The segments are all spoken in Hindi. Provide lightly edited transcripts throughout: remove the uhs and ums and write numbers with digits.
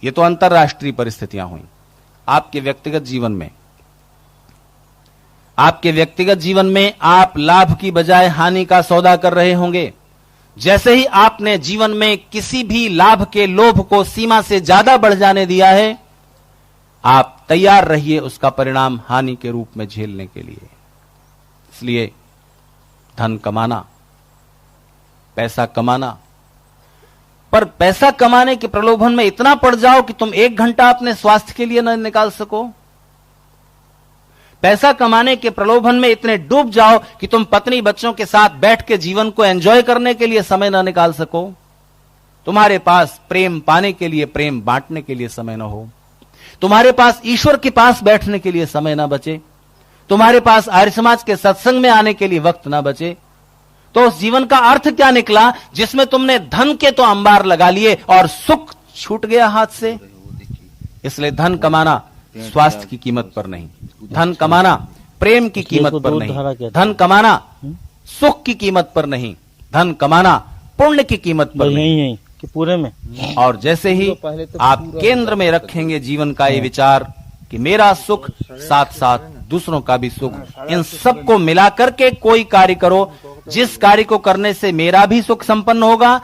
ये तो अंतरराष्ट्रीय परिस्थितियां हुई। आपके व्यक्तिगत जीवन में, आपके व्यक्तिगत जीवन में आप लाभ की बजाय हानि का सौदा कर रहे होंगे। जैसे ही आपने जीवन में किसी भी लाभ के लोभ को सीमा से ज्यादा बढ़ जाने दिया है, आप तैयार रहिए उसका परिणाम हानि के रूप में झेलने के लिए। इसलिए धन कमाना, पैसा कमाना, पर पैसा कमाने के प्रलोभन में इतना पड़ जाओ कि तुम 1 घंटा अपने स्वास्थ्य के लिए न निकाल सको। पैसा कमाने के प्रलोभन में इतने डूब जाओ कि तुम पत्नी बच्चों के साथ बैठ के जीवन को एंजॉय करने के लिए समय न निकाल सको। तुम्हारे पास प्रेम पाने के लिए, प्रेम बांटने के लिए समय न हो। तुम्हारे पास ईश्वर के पास बैठने के लिए समय न बचे। तुम्हारे पास आर्य समाज के सत्संग में आने के लिए वक्त न बचे। तो उस जीवन का अर्थ क्या निकला जिसमें तुमने धन के तो अंबार लगा लिए और सुख छूट गया हाथ से। इसलिए धन कमाना स्वास्थ्य की कीमत पर नहीं, धन कमाना प्रेम की कीमत पर नहीं, धन कमाना सुख की कीमत पर नहीं, धन कमाना पुण्य की कीमत पर नहीं कि पूरे में। और जैसे ही आप केंद्र में रखेंगे जीवन का ये विचार कि मेरा सुख साथ साथ दूसरों का भी सुख, इन सबको मिला करके कोई कार्य करो जिस कार्य को करने से मेरा भी सुख संपन्न होगा,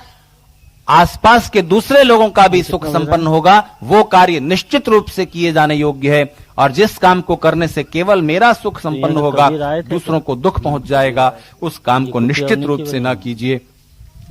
आसपास के दूसरे लोगों का भी सुख संपन्न होगा, वो कार्य निश्चित रूप से किए जाने योग्य है। और जिस काम को करने से केवल मेरा सुख संपन्न होगा, दूसरों को दुख पहुंच जाएगा, उस काम को निश्चित रूप से ना कीजिए।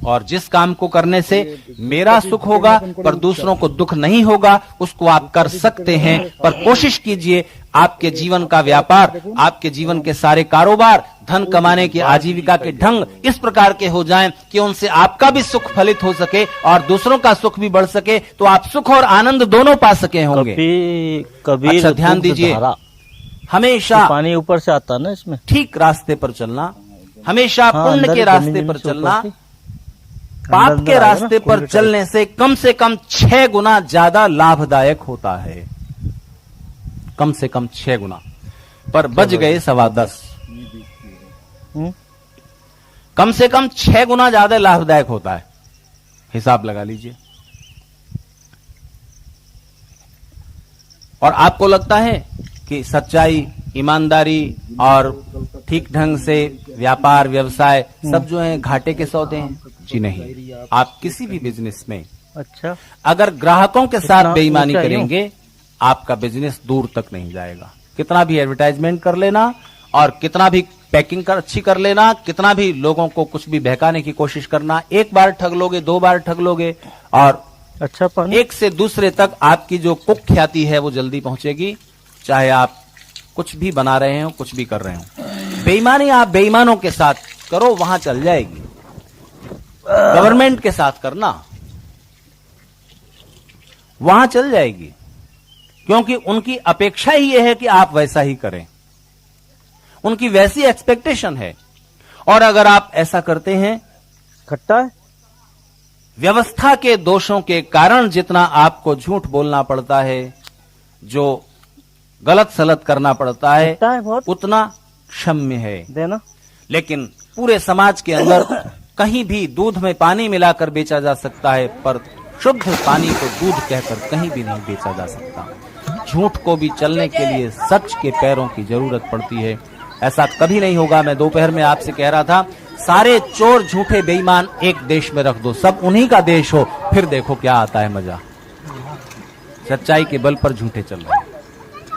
और जिस काम को करने से मेरा सुख होगा पर दूसरों को दुख नहीं होगा, उसको आप कर सकते हैं। पर कोशिश कीजिए आपके जीवन का व्यापार, आपके जीवन के सारे कारोबार, धन कमाने की आजीविका के ढंग इस प्रकार के हो जाएं कि उनसे आपका भी सुख फलित हो सके और दूसरों का सुख भी बढ़ सके, तो आप सुख और आनंद दोनों पा सके होंगे। कबीर अच्छा ध्यान दीजिए, हमेशा पानी ऊपर से आता ना, इसमें ठीक रास्ते पर चलना, हमेशा पुण्य के रास्ते पर चलना, पाप के रास्ते पर चलने से कम 6 गुना ज्यादा लाभदायक होता है। कम से कम 6 गुना, पर बच गए 10.25। कम से कम 6 गुना ज्यादा लाभदायक होता है, हिसाब लगा लीजिए। और आपको लगता है कि सच्चाई, ईमानदारी और ठीक ढंग से व्यापार व्यवसाय सब जो है घाटे के सौदे हैं? जी नहीं। आप किसी भी बिजनेस में अच्छा अगर ग्राहकों के साथ बेईमानी करेंगे, आपका बिजनेस दूर तक नहीं जाएगा। कितना भी एडवर्टाइजमेंट कर लेना और कितना भी पैकिंग अच्छी कर लेना, कितना भी लोगों को कुछ भी बहकाने की कोशिश करना, 1 बार ठग लोगे, 2 बार ठग लोगे और अच्छा एक से दूसरे तक आपकी जो कुख्याति है वो जल्दी पहुंचेगी। चाहे आप कुछ भी बना रहे हो, कुछ भी कर रहे हो, बेईमानी आप बेईमानों के साथ करो, वहां चल जाएगी। गवर्नमेंट के साथ करना, वहां चल जाएगी, क्योंकि उनकी अपेक्षा ही यह है कि आप वैसा ही करें, उनकी वैसी एक्सपेक्टेशन है। और अगर आप ऐसा करते हैं, खट्टा है। व्यवस्था के दोषों के कारण जितना आपको झूठ बोलना पड़ता है, जो गलत सलत करना पड़ता है, उतना क्षम्य है देना। लेकिन पूरे समाज के अंदर कहीं भी दूध में पानी मिलाकर बेचा जा सकता है, पर शुद्ध पानी को दूध कहकर कहीं भी नहीं बेचा जा सकता। झूठ को भी चलने के लिए सच के पैरों की जरूरत पड़ती है। ऐसा कभी नहीं होगा। मैं दोपहर में आपसे कह रहा था, सारे चोर झूठे बेईमान एक देश में रख दो, सब उन्हीं का देश हो, फिर देखो क्या आता है मजा। सच्चाई के बल पर झूठे चल रहे हैं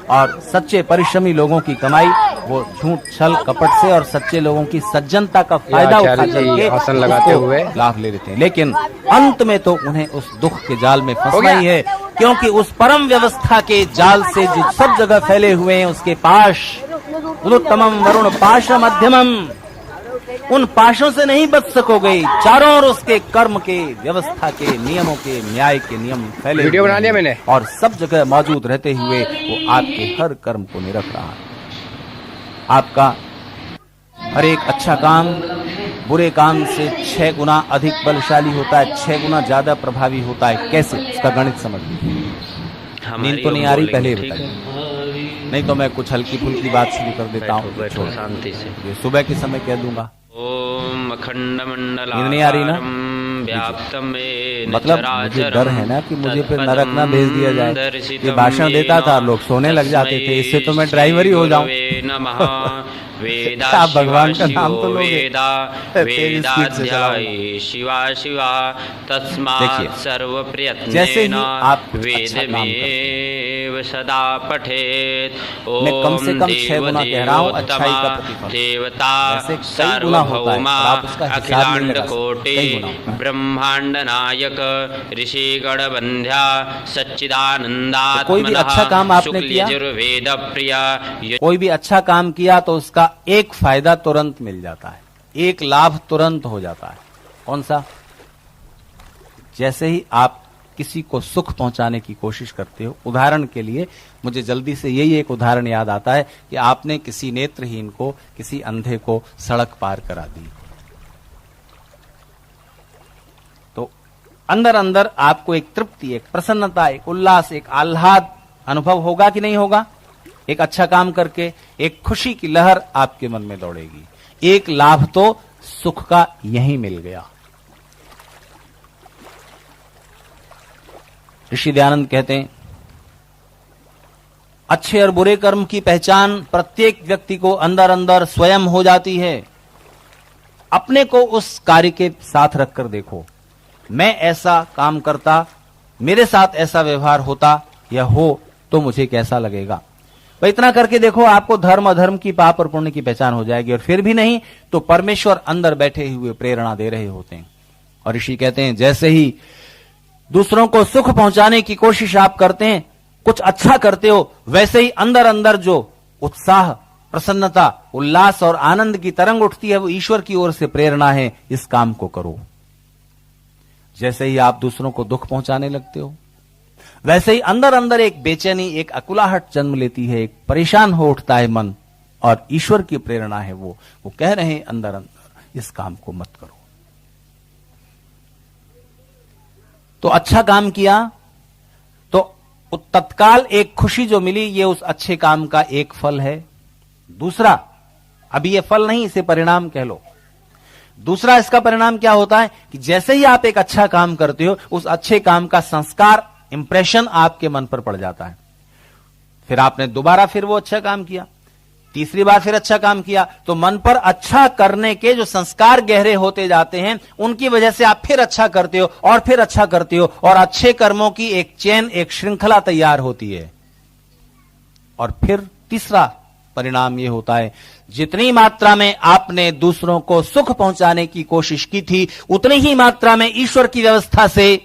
और सच्चे परिश्रमी लोगों की कमाई वो झूठ छल कपट से और सच्चे लोगों की सज्जनता का फायदा उठाकर लगाते हुए लाभ ले लेते हैं। लेकिन अंत में तो उन्हें उस दुख के जाल में फंसना ही है, क्योंकि उस परम व्यवस्था के जाल से जो सब जगह फैले हुए हैं, उसके पाश उत्तमम वरुण पाश मध्यमम, उन पाशों से नहीं बच सकोगे। चारों ओर उसके कर्म के, व्यवस्था के, नियमों के, न्याय के नियम फैले, वीडियो बना लिया मैंने, और सब जगह मौजूद रहते हुए वो आपके हर कर्म को निरख रहा है। आपका हर एक अच्छा काम बुरे काम से 6 गुना अधिक बलशाली होता है, 6 गुना ज्यादा प्रभावी होता है। कैसे? उसका गणित समझ लीजिए। नींद तो नहीं आ रही, पहले बताइए, नहीं तो मैं कुछ हल्की फुल्की बात शुरू कर देता हूँ। शांति से ये सुबह के समय कह दूंगा। ओम अखंड मंडलाकारं नींद नहीं आ रही ना? मतलब मुझे डर है ना कि मुझे फिर नरक ना भेज दिया जाए। ये भाषण देता था, लोग सोने लग जाते थे, इससे तो मैं ड्राइवर ही हो जाऊं। आप भगवान का नाम तो लोगे, तेज स्पीड से चलाऊंगा। शिवा शिवा तस्मात् सर्व प्रयत्नेन जैसे ही आप अच्छा काम वेदेव सदा पठेत। मैं कम से कम 6 गुना कह रहा हूँ अच्छाई का प्रतिफल। देवता ऐसे कई गुना होता है, सार्वभौमा आप उसका हिसाब नहीं अखिलांड लगा सकते, कोटि कई गुना होता है। ब्रह्मांड नायक ऋषिगण बंध्या सच्चिदानंदात्मनः तो कोई भी अच्छा काम आपने किया, शुक्लयजुर्वेद प्रिय कोई भी अच्छा काम किया तो उसका एक फायदा तुरंत मिल जाता है, एक लाभ तुरंत हो जाता है। कौन सा? जैसे ही आप किसी को सुख पहुंचाने की कोशिश करते हो, उदाहरण के लिए मुझे जल्दी से यही एक उदाहरण याद आता है कि आपने किसी नेत्रहीन को, किसी अंधे को सड़क पार करा दी, तो अंदर अंदर आपको एक तृप्ति, एक प्रसन्नता, एक उल्लास, एक आह्लाद अनुभव होगा कि नहीं होगा? एक अच्छा काम करके एक खुशी की लहर आपके मन में दौड़ेगी। एक लाभ तो सुख का यही मिल गया। ऋषि दयानंद कहते हैं, अच्छे और बुरे कर्म की पहचान प्रत्येक व्यक्ति को अंदर अंदर स्वयं हो जाती है। अपने को उस कार्य के साथ रखकर देखो, मैं ऐसा काम करता, मेरे साथ ऐसा व्यवहार होता या हो तो मुझे कैसा लगेगा। तो इतना करके देखो, आपको धर्म अधर्म की, पाप और पुण्य की पहचान हो जाएगी। और फिर भी नहीं तो परमेश्वर अंदर बैठे हुए प्रेरणा दे रहे होते हैं। और ऋषि कहते हैं, जैसे ही दूसरों को सुख पहुंचाने की कोशिश आप करते हैं, कुछ अच्छा करते हो, वैसे ही अंदर अंदर जो उत्साह, प्रसन्नता, उल्लास और आनंद की तरंग उठती है, वो ईश्वर की ओर से प्रेरणा है, इस काम को करो। जैसे ही आप दूसरों को दुख पहुंचाने लगते हो, वैसे ही अंदर अंदर एक बेचैनी, एक अकुलाहट जन्म लेती है, एक परेशान हो उठता है मन, और ईश्वर की प्रेरणा है वो कह रहे हैं अंदर अंदर, इस काम को मत करो। तो अच्छा काम किया तो तत्काल एक खुशी जो मिली, ये उस अच्छे काम का एक फल है। दूसरा, अभी ये फल नहीं, इसे परिणाम कह लो। दूसरा इसका परिणाम क्या होता है कि जैसे ही आप एक अच्छा काम करते हो, उस अच्छे काम का संस्कार, इंप्रेशन आपके मन पर पड़ जाता है। फिर आपने दोबारा फिर वो अच्छा काम किया, तीसरी बार फिर अच्छा काम किया, तो मन पर अच्छा करने के जो संस्कार गहरे होते जाते हैं, उनकी वजह से आप फिर अच्छा करते हो और फिर अच्छा करते हो, और अच्छे कर्मों की एक चेन, एक श्रृंखला तैयार होती है। और फिर तीसरा परिणाम यह होता है, जितनी मात्रा में आपने दूसरों को सुख पहुंचाने की कोशिश की थी, उतनी ही मात्रा में ईश्वर की व्यवस्था से,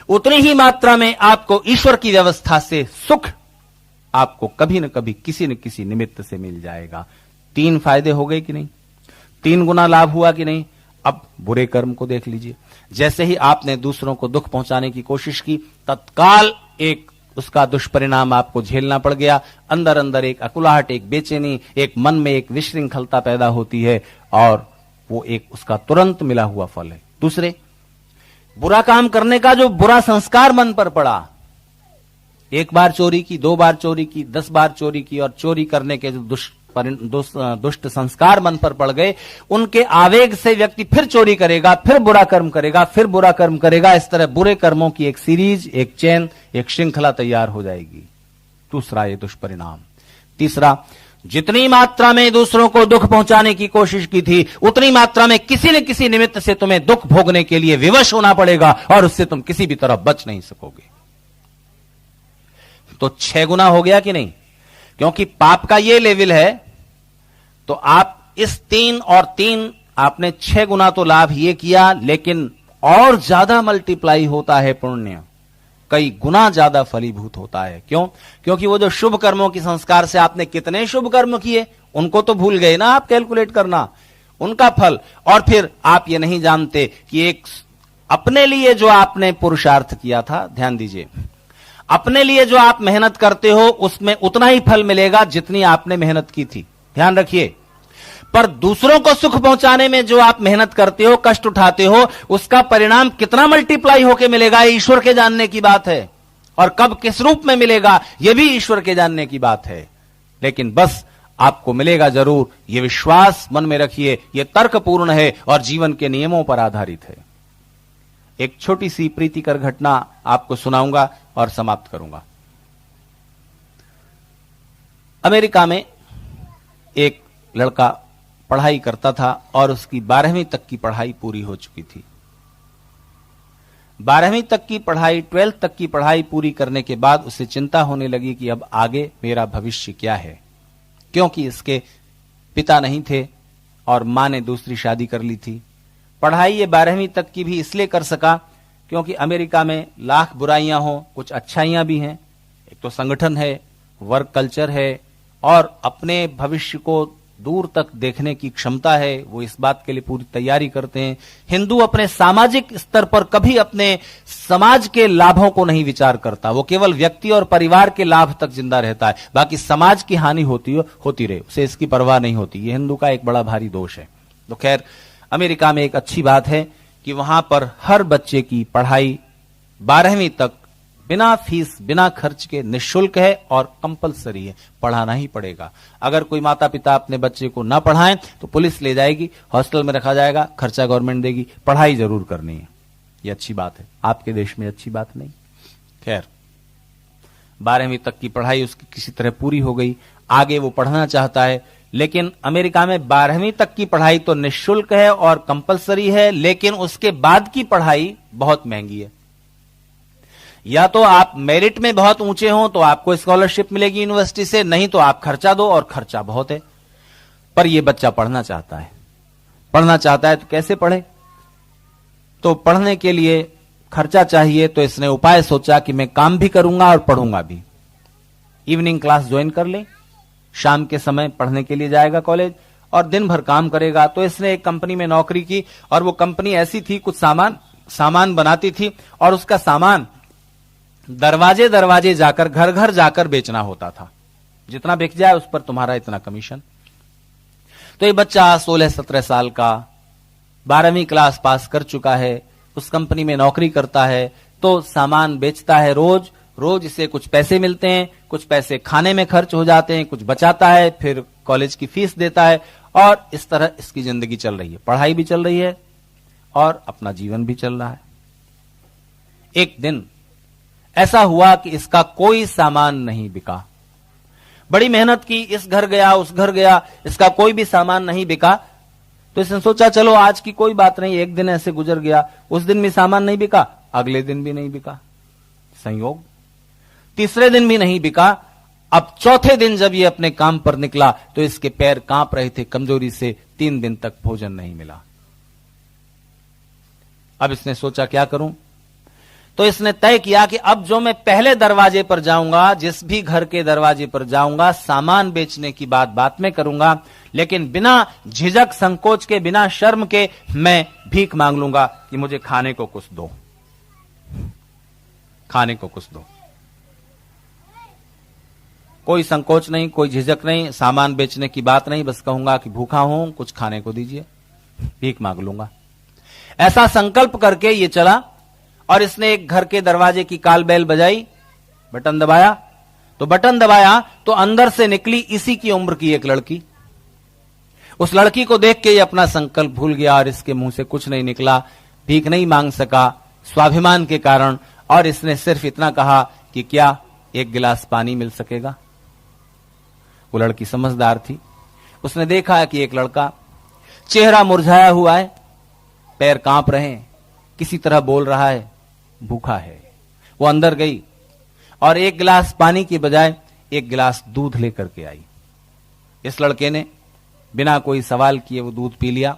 उतनी ही मात्रा में आपको ईश्वर की व्यवस्था से सुख आपको कभी न कभी, किसी न किसी निमित्त से मिल जाएगा। 3 फायदे हो गए कि नहीं? 3 गुना लाभ हुआ कि नहीं? अब बुरे कर्म को देख लीजिए। जैसे ही आपने दूसरों को दुख पहुंचाने की कोशिश की, तत्काल एक उसका दुष्परिणाम आपको झेलना पड़ गया। अंदर अंदर एक अकुलाहट, एक बेचैनी, एक मन में एक विश्रृंखलता पैदा होती है, और वो एक उसका तुरंत मिला हुआ फल है। दूसरे, बुरा काम करने का जो बुरा संस्कार मन पर पड़ा, 1 बार चोरी की, 2 बार चोरी की, 10 बार चोरी की, और चोरी करने के जो दुष्ट संस्कार मन पर पड़ गए, उनके आवेग से व्यक्ति फिर चोरी करेगा, फिर बुरा कर्म करेगा, फिर बुरा कर्म करेगा। इस तरह बुरे कर्मों की एक सीरीज, एक चेन, एक श्रृंखला तैयार हो जाएगी। दूसरा ये दुष्परिणाम। तीसरा, जितनी मात्रा में दूसरों को दुख पहुंचाने की कोशिश की थी, उतनी मात्रा में किसी न किसी निमित्त से तुम्हें दुख भोगने के लिए विवश होना पड़ेगा, और उससे तुम किसी भी तरह बच नहीं सकोगे। तो 6 गुना हो गया कि नहीं? क्योंकि पाप का ये लेवल है, तो आप इस 3 और 3 आपने 6 गुना तो लाभ ये किया, लेकिन और ज्यादा मल्टीप्लाई होता है पुण्य, कई गुना ज्यादा फलीभूत होता है। क्यों? क्योंकि वो जो शुभ कर्मों की संस्कार से आपने कितने शुभ कर्म किए, उनको तो भूल गए ना आप कैलकुलेट करना, उनका फल। और फिर आप ये नहीं जानते कि एक अपने लिए जो आपने पुरुषार्थ किया था, ध्यान दीजिए, अपने लिए जो आप मेहनत करते हो, उसमें उतना ही फल मिलेगा जितनी आपने मेहनत की थी, ध्यान रखिए। पर दूसरों को सुख पहुंचाने में जो आप मेहनत करते हो, कष्ट उठाते हो, उसका परिणाम कितना मल्टीप्लाई होकर मिलेगा, ये ईश्वर के जानने की बात है। और कब किस रूप में मिलेगा, यह भी ईश्वर के जानने की बात है। लेकिन बस आपको मिलेगा जरूर, यह विश्वास मन में रखिए, यह तर्कपूर्ण है और जीवन के नियमों पर आधारित है। एक छोटी सी प्रीतिकर घटना आपको सुनाऊंगा और समाप्त करूंगा। अमेरिका में एक लड़का पढ़ाई करता था और उसकी 12वीं तक की पढ़ाई पूरी हो चुकी थी। 12वीं तक की पढ़ाई, 12th तक की पढ़ाई पूरी करने के बाद उसे चिंता होने लगी कि अब आगे मेरा भविष्य क्या है, क्योंकि इसके पिता नहीं थे और मां ने दूसरी शादी कर ली थी। पढ़ाई ये 12वीं तक की भी इसलिए कर सका क्योंकि अमेरिका में लाख बुराइयां हों, कुछ अच्छाइयां भी हैं। एक तो संगठन है, वर्क कल्चर है और अपने भविष्य को दूर तक देखने की क्षमता है। वो इस बात के लिए पूरी तैयारी करते हैं। हिंदू अपने सामाजिक स्तर पर कभी अपने समाज के लाभों को नहीं विचार करता, वो केवल व्यक्ति और परिवार के लाभ तक जिंदा रहता है, बाकी समाज की हानि होती रहे उसे इसकी परवाह नहीं होती। ये हिंदू का एक बड़ा भारी दोष है। तो खैर, अमेरिका में एक अच्छी बात है कि वहां पर हर बच्चे की पढ़ाई 12वीं तक बिना फीस, बिना खर्च के निःशुल्क है और कंपलसरी है, पढ़ाना ही पड़ेगा। अगर कोई माता पिता अपने बच्चे को ना पढ़ाएं तो पुलिस ले जाएगी, हॉस्टल में रखा जाएगा, खर्चा गवर्नमेंट देगी, पढ़ाई जरूर करनी है। ये अच्छी बात है, आपके देश में अच्छी बात नहीं। खैर, 12वीं तक की पढ़ाई उसकी किसी तरह पूरी हो गई, आगे वो पढ़ना चाहता है। लेकिन अमेरिका में 12वीं तक की पढ़ाई तो निःशुल्क है और कंपलसरी है, लेकिन उसके बाद की पढ़ाई बहुत महंगी है। या तो आप मेरिट में बहुत ऊंचे हो तो आपको स्कॉलरशिप मिलेगी यूनिवर्सिटी से, नहीं तो आप खर्चा दो और खर्चा बहुत है। पर यह बच्चा पढ़ना चाहता है तो कैसे पढ़े? तो पढ़ने के लिए खर्चा चाहिए, तो इसने उपाय सोचा कि मैं काम भी करूंगा और पढ़ूंगा भी। इवनिंग क्लास ज्वाइन कर ले, शाम के समय पढ़ने के लिए जाएगा कॉलेज और दिन भर काम करेगा। तो इसने एक कंपनी में नौकरी की और वो कंपनी ऐसी थी, कुछ सामान बनाती थी और उसका सामान दरवाजे दरवाजे जाकर, घर घर जाकर बेचना होता था। जितना बिक जाए उस पर तुम्हारा इतना कमीशन। तो ये बच्चा 16-17 साल का, 12वीं क्लास पास कर चुका है, उस कंपनी में नौकरी करता है, तो सामान बेचता है। रोज रोज इसे कुछ पैसे मिलते हैं, कुछ पैसे खाने में खर्च हो जाते हैं, कुछ बचाता है, फिर कॉलेज की फीस देता है और इस तरह इसकी जिंदगी चल रही है। पढ़ाई भी चल रही है और अपना जीवन भी चल रहा है। एक दिन ऐसा हुआ कि इसका कोई सामान नहीं बिका। बड़ी मेहनत की, इस घर गया उस घर गया, इसका कोई भी सामान नहीं बिका। तो इसने सोचा चलो आज की कोई बात नहीं, एक दिन ऐसे गुजर गया, उस दिन भी सामान नहीं बिका, अगले दिन भी नहीं बिका, संयोग, तीसरे दिन भी नहीं बिका। अब चौथे दिन जब ये अपने काम पर निकला तो इसके पैर कांप रहे थे कमजोरी से, 3 दिन तक भोजन नहीं मिला। अब इसने सोचा क्या करूं? तो इसने तय किया कि अब जो मैं पहले दरवाजे पर जाऊंगा, जिस भी घर के दरवाजे पर जाऊंगा, सामान बेचने की बात में करूंगा, लेकिन बिना झिझक संकोच के, बिना शर्म के मैं भीख मांग लूंगा कि मुझे खाने को कुछ दो, खाने को कुछ दो। कोई संकोच नहीं, कोई झिझक नहीं, सामान बेचने की बात नहीं, बस कहूंगा कि भूखा हूं, कुछ खाने को दीजिए, भीख मांग लूंगा। ऐसा संकल्प करके ये चला और इसने एक घर के दरवाजे की काल बैल बजाई, बटन दबाया तो अंदर से निकली इसी की उम्र की एक लड़की। उस लड़की को देख के ये अपना संकल्प भूल गया और इसके मुंह से कुछ नहीं निकला, भीख नहीं मांग सका स्वाभिमान के कारण, और इसने सिर्फ इतना कहा कि क्या एक गिलास पानी मिल सकेगा। वो लड़की समझदार थी, उसने देखा कि एक लड़का चेहरा मुरझाया हुआ है, पैर कांप रहे हैं, किसी तरह बोल रहा है, भूखा है। वो अंदर गई और एक गिलास पानी की बजाय एक गिलास दूध लेकर के आई। इस लड़के ने बिना कोई सवाल किए वो दूध पी लिया।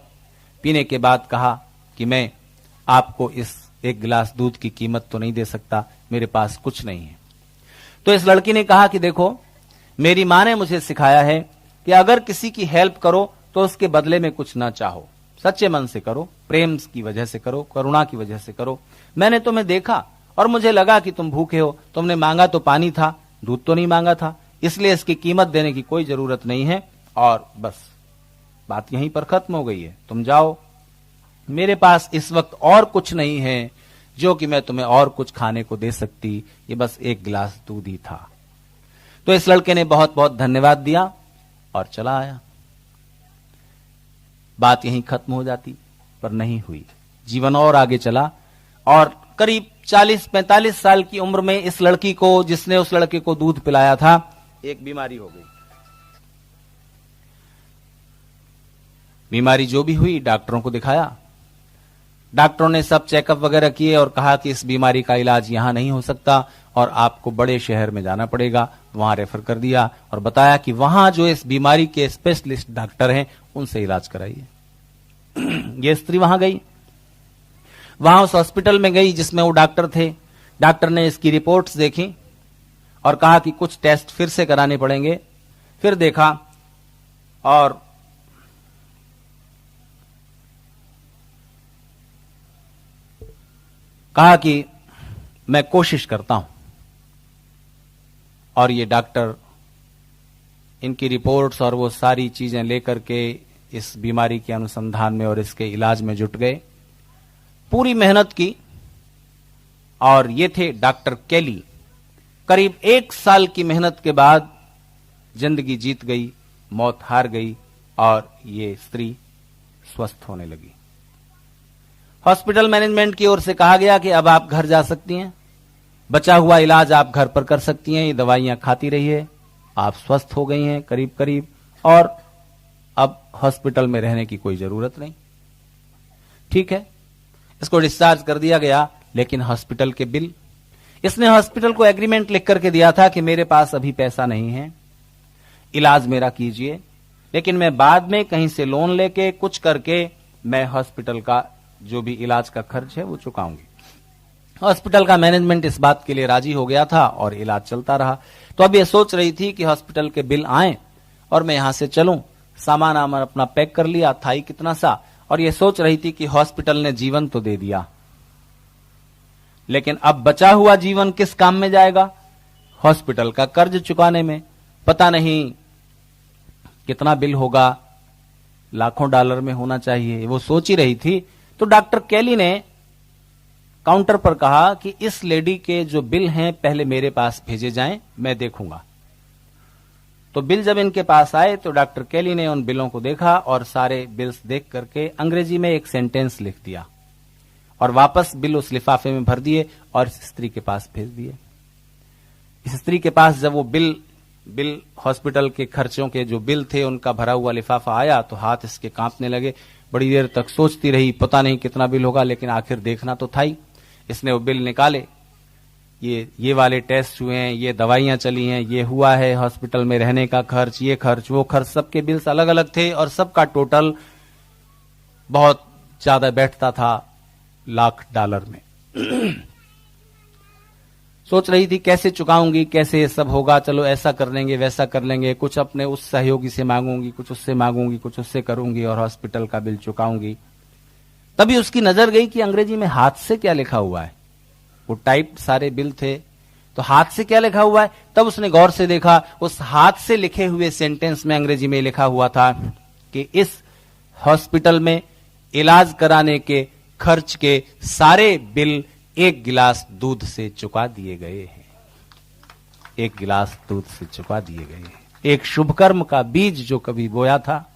पीने के बाद कहा कि मैं आपको इस एक गिलास दूध की कीमत तो नहीं दे सकता, मेरे पास कुछ नहीं है। तो इस लड़की ने कहा कि देखो, मेरी मां ने मुझे सिखाया है कि अगर किसी की हेल्प करो तो उसके बदले में कुछ ना चाहो, सच्चे मन से करो, प्रेम की वजह से करो, करुणा की वजह से करो। मैंने तुम्हें देखा और मुझे लगा कि तुम भूखे हो, तुमने मांगा तो पानी था, दूध तो नहीं मांगा था, इसलिए इसकी कीमत देने की कोई जरूरत नहीं है और बस बात यहीं पर खत्म हो गई है। तुम जाओ, मेरे पास इस वक्त और कुछ नहीं है जो कि मैं तुम्हें और कुछ खाने को दे सकती, ये बस एक गिलास दूध ही था। तो इस लड़के ने बहुत बहुत धन्यवाद दिया और चला आया। बात यहीं खत्म हो जाती, पर नहीं हुई। जीवन और आगे चला और करीब 40-45 साल की उम्र में इस लड़की को, जिसने उस लड़के को दूध पिलाया था, एक बीमारी हो गई। बीमारी जो भी हुई, डॉक्टरों को दिखाया। डॉक्टरों ने सब चेकअप वगैरह किए और कहा कि इस बीमारी का इलाज यहां नहीं हो सकता और आपको बड़े शहर में जाना पड़ेगा। वहां रेफर कर दिया और बताया कि वहां जो इस बीमारी के स्पेशलिस्ट डॉक्टर हैं, उनसे इलाज कराइए। ये स्त्री वहां गई, वहां उस हॉस्पिटल में गई जिसमें वो डॉक्टर थे। डॉक्टर ने इसकी रिपोर्ट्स देखी और कहा कि कुछ टेस्ट फिर से कराने पड़ेंगे। फिर देखा और कहा कि मैं कोशिश करता हूं। और ये डॉक्टर इनकी रिपोर्ट्स और वो सारी चीजें लेकर के इस बीमारी के अनुसंधान में और इसके इलाज में जुट गए, पूरी मेहनत की। और ये थे डॉक्टर केली। करीब 1 साल की मेहनत के बाद जिंदगी जीत गई, मौत हार गई और ये स्त्री स्वस्थ होने लगी। हॉस्पिटल मैनेजमेंट की ओर से कहा गया कि अब आप घर जा सकती हैं, बचा हुआ इलाज आप घर पर कर सकती हैं, ये दवाइयां खाती रहिए, आप स्वस्थ हो गई हैं करीब करीब, और अब हॉस्पिटल में रहने की कोई जरूरत नहीं। ठीक है, इसको डिस्चार्ज कर दिया गया। लेकिन हॉस्पिटल के बिल, इसने हॉस्पिटल को एग्रीमेंट लिख करके दिया था कि मेरे पास अभी पैसा नहीं है, इलाज मेरा कीजिए, लेकिन मैं बाद में कहीं से लोन लेके कुछ करके मैं हॉस्पिटल का जो भी इलाज का खर्च है वो चुकाऊंगी। हॉस्पिटल का मैनेजमेंट इस बात के लिए राजी हो गया था और इलाज चलता रहा। तो अब ये सोच रही थी कि हॉस्पिटल के बिल आए और मैं यहां से चलूं। सामान आमान अपना पैक कर लिया था ही कितना सा, और ये सोच रही थी कि हॉस्पिटल ने जीवन तो दे दिया, लेकिन अब बचा हुआ जीवन किस काम में जाएगा? हॉस्पिटल का कर्ज चुकाने में। पता नहीं कितना बिल होगा, लाखों डॉलर में होना चाहिए, वो सोच ही रही थी। तो डॉक्टर केली ने काउंटर पर कहा कि इस लेडी के जो बिल हैं पहले मेरे पास भेजे जाएं, मैं देखूंगा। तो बिल जब इनके पास आए तो डॉक्टर केली ने उन बिलों को देखा और सारे बिल्स देख करके अंग्रेजी में एक सेंटेंस लिख दिया और वापस बिल उस लिफाफे में भर दिए और इस स्त्री के पास भेज दिए। इस स्त्री के पास जब वो बिल हॉस्पिटल के खर्चों के जो बिल थे उनका भरा हुआ लिफाफा आया तो हाथ इसके कांपने लगे। बड़ी देर तक सोचती रही, पता नहीं कितना बिल होगा, लेकिन आखिर देखना तो था ही। इसने वो बिल निकाले, ये वाले टेस्ट हुए हैं, ये दवाइयां चली हैं, ये हुआ है हॉस्पिटल में रहने का खर्च, ये खर्च, वो खर्च, सबके बिल्स अलग अलग थे और सबका टोटल बहुत ज्यादा बैठता था लाख डॉलर में। सोच रही थी कैसे चुकाऊंगी, कैसे ये सब होगा, चलो ऐसा कर लेंगे, वैसा कर लेंगे, कुछ अपने उस सहयोगी से मांगूंगी, कुछ उससे मांगूंगी, कुछ उससे करूंगी और हॉस्पिटल का बिल चुकाऊंगी। तभी उसकी नजर गई कि अंग्रेजी में हाथ से क्या लिखा हुआ है। वो टाइप सारे बिल थे, तो हाथ से क्या लिखा हुआ है? तब उसने गौर से देखा, उस हाथ से लिखे हुए सेंटेंस में अंग्रेजी में लिखा हुआ था कि इस हॉस्पिटल में इलाज कराने के खर्च के सारे बिल 1 गिलास दूध से चुका दिए गए हैं। 1 गिलास दूध से चुका दिए गए हैं। एक शुभ कर्म का बीज जो कभी बोया था,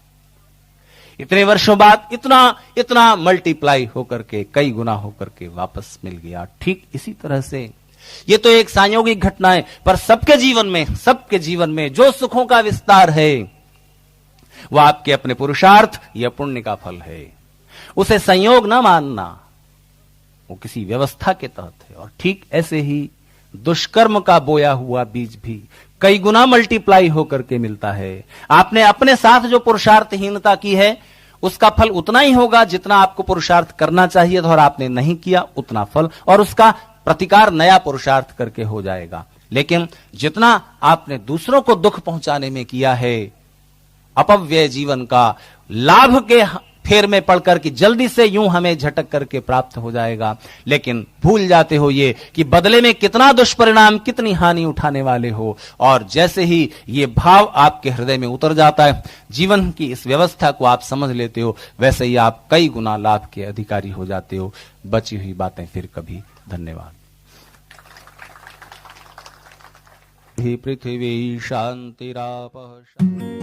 इतने वर्षों बाद इतना मल्टीप्लाई होकर के, कई गुना होकर के वापस मिल गया। ठीक इसी तरह से ये तो एक संयोगिक घटना है, पर सबके जीवन में जो सुखों का विस्तार है वह आपके अपने पुरुषार्थ या पुण्य का फल है। उसे संयोग ना मानना, वो किसी व्यवस्था के तहत है। और ठीक ऐसे ही दुष्कर्म का बोया हुआ बीज भी कई गुना मल्टीप्लाई होकर के मिलता है। आपने अपने साथ जो पुरुषार्थहीनता की है उसका फल उतना ही होगा जितना आपको पुरुषार्थ करना चाहिए था और आपने नहीं किया उतना फल, और उसका प्रतिकार नया पुरुषार्थ करके हो जाएगा। लेकिन जितना आपने दूसरों को दुख पहुंचाने में किया है, अपव्यय जीवन का लाभ के फेर में पड़कर कि जल्दी से यूं हमें झटक करके प्राप्त हो जाएगा, लेकिन भूल जाते हो ये कि बदले में कितना दुष्परिणाम, कितनी हानि उठाने वाले हो। और जैसे ही ये भाव आपके हृदय में उतर जाता है, जीवन की इस व्यवस्था को आप समझ लेते हो, वैसे ही आप कई गुना लाभ के अधिकारी हो जाते हो। बची हुई बातें फिर कभी। धन्यवाद। पृथ्वी शांतिरापः शांति।